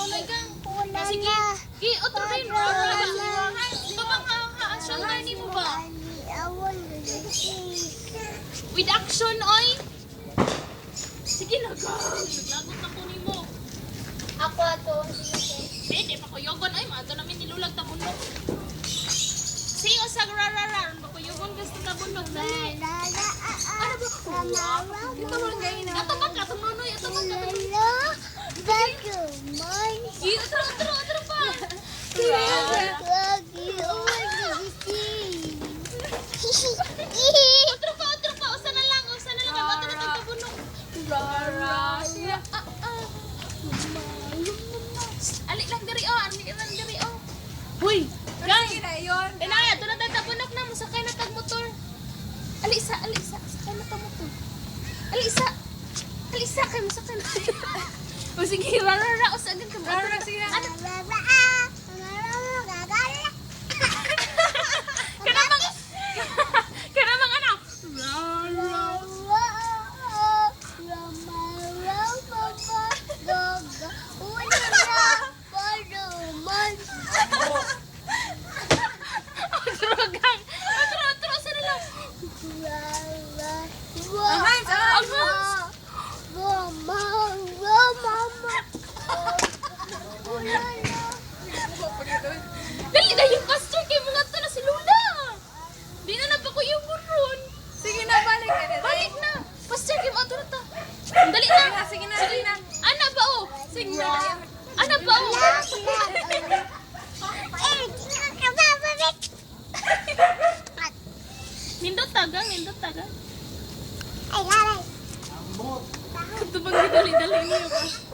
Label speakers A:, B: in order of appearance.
A: tumunoy kang. Sige. Gi, otro rin. Babang action na ni mo ba? With action, oy. Sige na, gang. Naglagot na ko ni mo.
B: Ako ato.
A: Pwede, pakuyogon. Ay, maato namin nilulag tabunok. Sige, usag rararar. Pakuyogon gusto tabunok. Dali. Ano ba?
B: Ito mo lang ganyan.
A: Ato ba ka? Tumunoy. Ato ba ka? Gi, otro pa. Otro pa. Usa na lang. Maato na tabunok. Ali lang diri oh, Hoy, gang.
B: Yun.
A: Inaya, doon na tayo tabunok na, masakay na tag motor. Alisa, sakay na tag motor. Alisa, kay masakay na. O sige, rara, o sagad ka.
B: Rara, sige na.
A: Ano? Kanamang ano? Drogang. Otro, sana lang.
B: Ang hands,
A: Ang hands. Dali na yung pastor kay mga to na si Lula. Di na napakuyugon ron.
B: Sige na, balik ka na.
A: Balik na. Pastor kay mga to na to. Dali na.
B: Sige na.
A: Ana ba oh?
B: Sige na.
A: Ana ba oh? Nindot tagang. Katubang dali niyo ba?